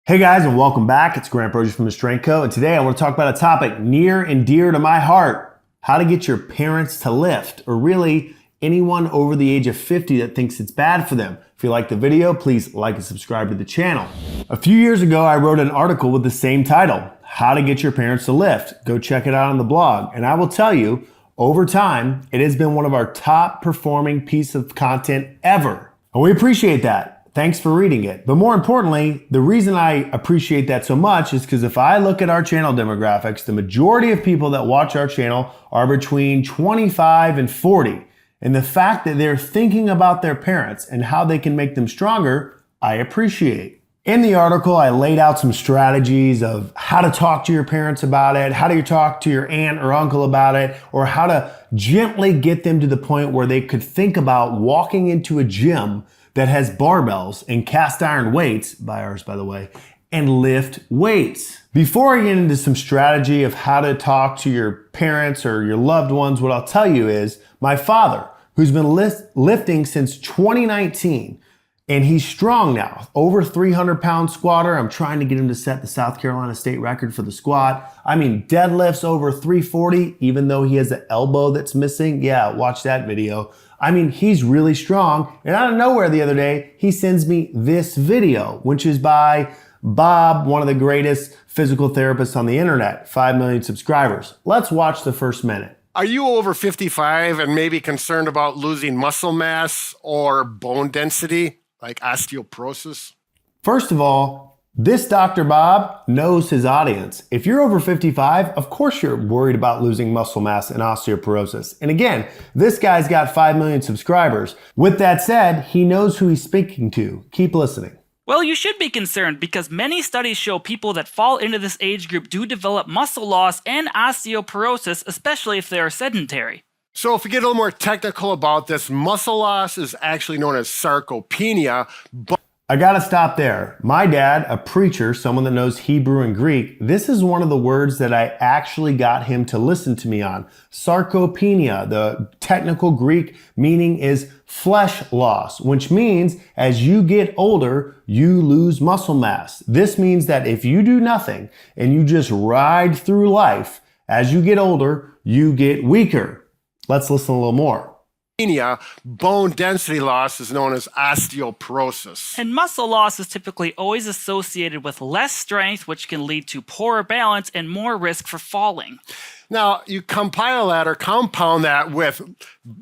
Hey guys, and welcome back. It's Grant Broggi from the Strength Coach, and today I want to talk about a topic near and dear to my heart: how to get your parents to lift, or really anyone over the age of 50 that thinks it's bad for them. If you like the video, please like and subscribe to the channel. A few years ago, I wrote an article with the same title, How to Get Your Parents to Lift. Go check it out on the blog. And I will tell you, over time, it has been one of our top performing pieces of content ever. And we appreciate that. Thanks for reading it. But more importantly, the reason I appreciate that so much is because if I look at our channel demographics, the majority of people that watch our channel are between 25 and 40. And the fact that they're thinking about their parents and how they can make them stronger, I appreciate. In the article, I laid out some strategies of how to talk to your parents about it, how do you talk to your aunt or uncle about it, or how to gently get them to the point where they could think about walking into a gym that has barbells and cast iron weights, by ours by the way, and lift weights. Before I get into some strategy of how to talk to your parents or your loved ones, what I'll tell you is my father, who's been lifting since 2019, and he's strong now, over 300-pound squatter. I'm trying to get him to set the South Carolina state record for the squat. I mean, deadlifts over 340, even though he has an elbow that's missing. Yeah, watch that video. I mean, he's really strong. And out of nowhere the other day, he sends me this video, which is by Bob, one of the greatest physical therapists on the internet, 5 million subscribers. Let's watch the first minute. Are you over 55 and maybe concerned about losing muscle mass or bone density, like osteoporosis? First of all, this Dr. Bob knows his audience. If you're over 55, of course you're worried about losing muscle mass and osteoporosis. And again, this guy's got 5 million subscribers. With that said, he knows who he's speaking to. Keep listening. Well, you should be concerned because many studies show people that fall into this age group do develop muscle loss and osteoporosis, especially if they are sedentary. So if we get a little more technical about this, muscle loss is actually known as sarcopenia, but I gotta stop there. My dad, a preacher, someone that knows Hebrew and Greek, this is one of the words that I actually got him to listen to me on. Sarcopenia, the technical Greek meaning is flesh loss, which means as you get older, you lose muscle mass. This means that if you do nothing and you just ride through life, as you get older, you get weaker. Let's listen a little more. bone density loss is known as osteoporosis. And muscle loss is typically always associated with less strength, which can lead to poorer balance and more risk for falling. Now, you compile that or compound that with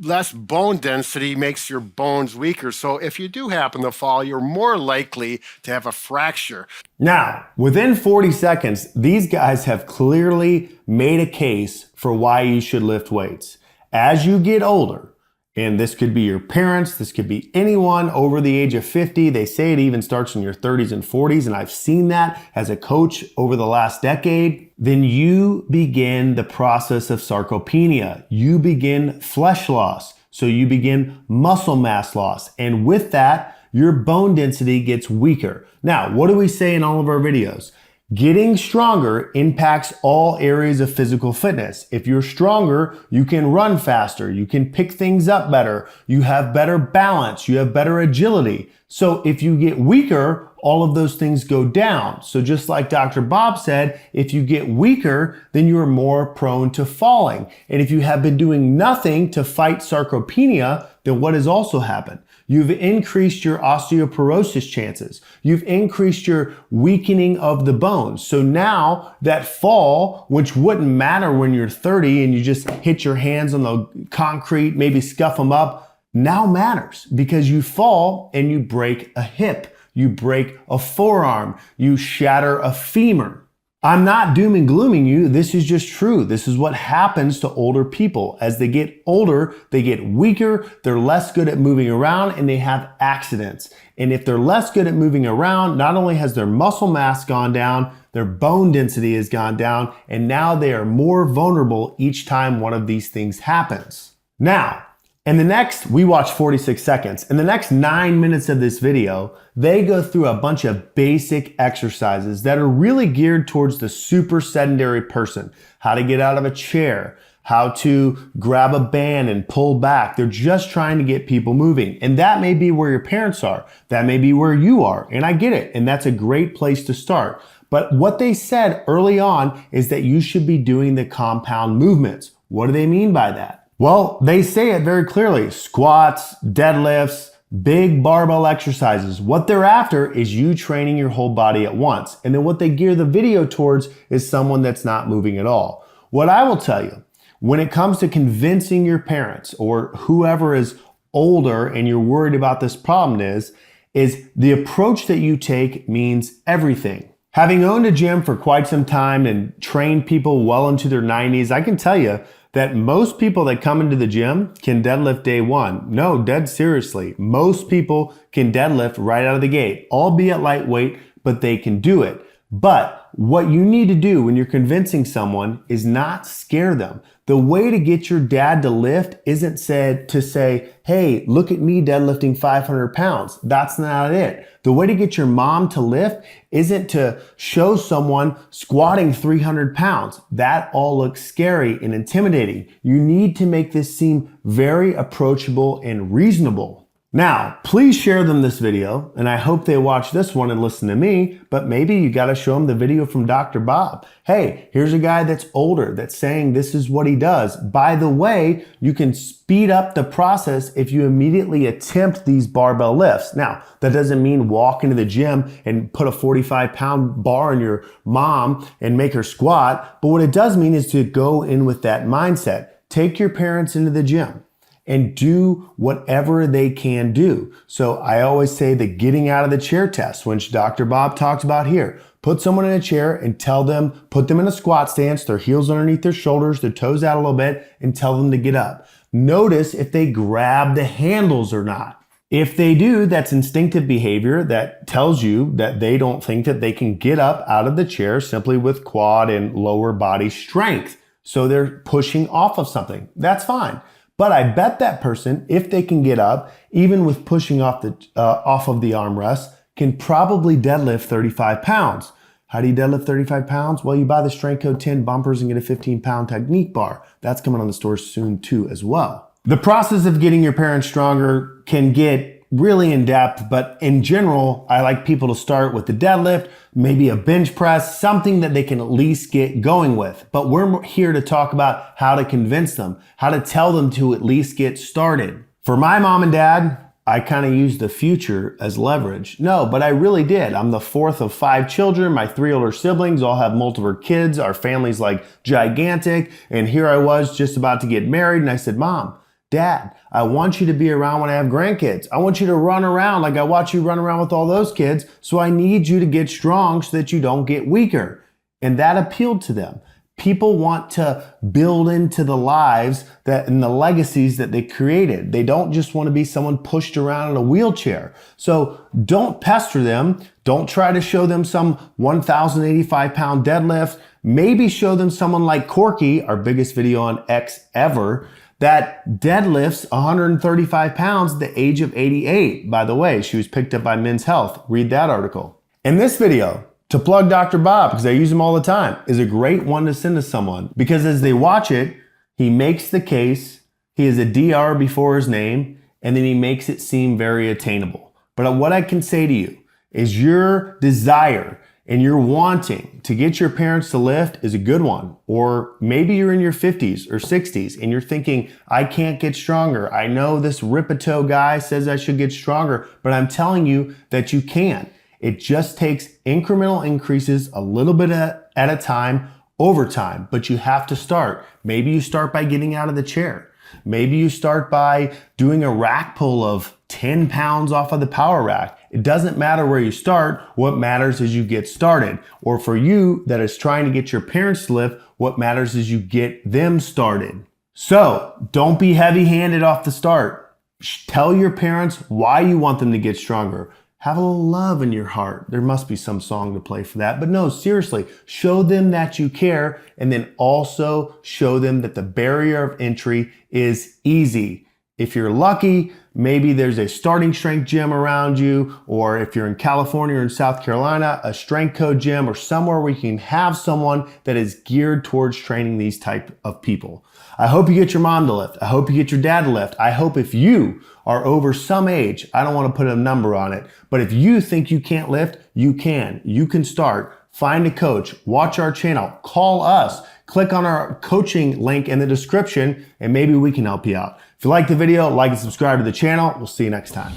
less bone density makes your bones weaker. So if you do happen to fall, you're more likely to have a fracture. Now, within 40 seconds, these guys have clearly made a case for why you should lift weights. As you get older, and this could be your parents, this could be anyone over the age of 50. They say it even starts in your 30s and 40s, and I've seen that as a coach over the last decade. Then you begin the process of sarcopenia. You begin flesh loss. So you begin muscle mass loss. And with that, your bone density gets weaker. Now, what do we say in all of our videos? Getting stronger impacts all areas of physical fitness. If you're stronger, you can run faster, you can pick things up better, you have better balance, you have better agility. So if you get weaker, all of those things go down. So just like Dr. Bob said, if you get weaker, then you're more prone to falling. And if you have been doing nothing to fight sarcopenia, then what has also happened? You've increased your osteoporosis chances. You've increased your weakening of the bones. So now that fall, which wouldn't matter when you're 30 and you just hit your hands on the concrete, maybe scuff them up, now matters because you fall and you break a hip, you break a forearm, you shatter a femur. I'm not doom and glooming you. This is just true. This is what happens to older people. As they get older, they get weaker, they're less good at moving around, and they have accidents. And if they're less good at moving around, not only has their muscle mass gone down, their bone density has gone down, and now they are more vulnerable each time one of these things happens. Now, we watch 46 seconds. In the next 9 minutes of this video, they go through a bunch of basic exercises that are really geared towards the super sedentary person. How to get out of a chair, how to grab a band and pull back. They're just trying to get people moving. And that may be where your parents are. That may be where you are. And I get it. And that's a great place to start. But what they said early on is that you should be doing the compound movements. What do they mean by that? Well, they say it very clearly. Squats, deadlifts, big barbell exercises. What they're after is you training your whole body at once. And then what they gear the video towards is someone that's not moving at all. What I will tell you, when it comes to convincing your parents or whoever is older and you're worried about this problem is the approach that you take means everything. Having owned a gym for quite some time and trained people well into their 90s, I can tell you that most people that come into the gym can deadlift day one. No, dead seriously. Most people can deadlift right out of the gate, albeit lightweight, but they can do it. But what you need to do when you're convincing someone is not scare them. The way to get your dad to lift isn't said to say, hey, look at me deadlifting 500 pounds. That's not it. The way to get your mom to lift isn't to show someone squatting 300 pounds. That all looks scary and intimidating. You need to make this seem very approachable and reasonable. Now, please share them this video, and I hope they watch this one and listen to me, but maybe you got to show them the video from Dr. Bob. Hey, here's a guy that's older that's saying this is what he does. By the way, you can speed up the process if you immediately attempt these barbell lifts. Now, that doesn't mean walk into the gym and put a 45-pound bar on your mom and make her squat, but what it does mean is to go in with that mindset. Take your parents into the gym and do whatever they can do. So I always say the getting out of the chair test, which Dr. Bob talked about here. Put someone in a chair and put them in a squat stance, their heels underneath their shoulders, their toes out a little bit, and tell them to get up. Notice if they grab the handles or not. If they do, that's instinctive behavior that tells you that they don't think that they can get up out of the chair simply with quad and lower body strength. So they're pushing off of something. That's fine. But I bet that person, if they can get up, even with pushing off of the armrest, can probably deadlift 35 pounds. How do you deadlift 35 pounds? Well, you buy the Strength Coach 10 bumpers and get a 15-pound technique bar. That's coming on the store soon too as well. The process of getting your parents stronger can get really in depth, but in general, I like people to start with the deadlift, maybe a bench press, something that they can at least get going with. But we're here to talk about how to convince them, how to tell them to at least get started. For my mom and dad, I kind of used the future as leverage. No, but I really did. I'm the fourth of 5 children. My 3 older siblings all have multiple kids. Our family's like gigantic. And here I was just about to get married. And I said, Mom, Dad, I want you to be around when I have grandkids. I want you to run around like I watch you run around with all those kids. So I need you to get strong so that you don't get weaker. And that appealed to them. People want to build into the lives and the legacies that they created. They don't just want to be someone pushed around in a wheelchair. So don't pester them. Don't try to show them some 1,085-pound deadlift. Maybe show them someone like Corky, our biggest video on X ever, that deadlifts 135 pounds at the age of 88. By the way, she was picked up by Men's Health. Read that article. In this video, to plug Dr. Bob, because I use him all the time, is a great one to send to someone. Because as they watch it, he makes the case, he has a DR before his name, and then he makes it seem very attainable. But what I can say to you is your desire and your wanting to get your parents to lift is a good one. Or maybe you're in your 50s or 60s and you're thinking, I can't get stronger. I know this Ripito guy says I should get stronger, but I'm telling you that you can. It just takes incremental increases a little bit at a time over time, but you have to start. Maybe you start by getting out of the chair. Maybe you start by doing a rack pull of 10 pounds off of the power rack. It doesn't matter where you start. What matters is you get started. Or for you that is trying to get your parents to lift, what matters is you get them started. So don't be heavy-handed off the start. Tell your parents why you want them to get stronger. Have a little love in your heart. There must be some song to play for that. But no, seriously, show them that you care, and then also show them that the barrier of entry is easy. If you're lucky, maybe there's a starting strength gym around you, or if you're in California or in South Carolina, a Strength Coach gym or somewhere where you can have someone that is geared towards training these type of people. I hope you get your mom to lift. I hope you get your dad to lift. I hope if you are over some age, I don't want to put a number on it, but if you think you can't lift, you can. You can start. Find a coach, watch our channel, call us, click on our coaching link in the description, and maybe we can help you out. If you like the video, like and subscribe to the channel. We'll see you next time.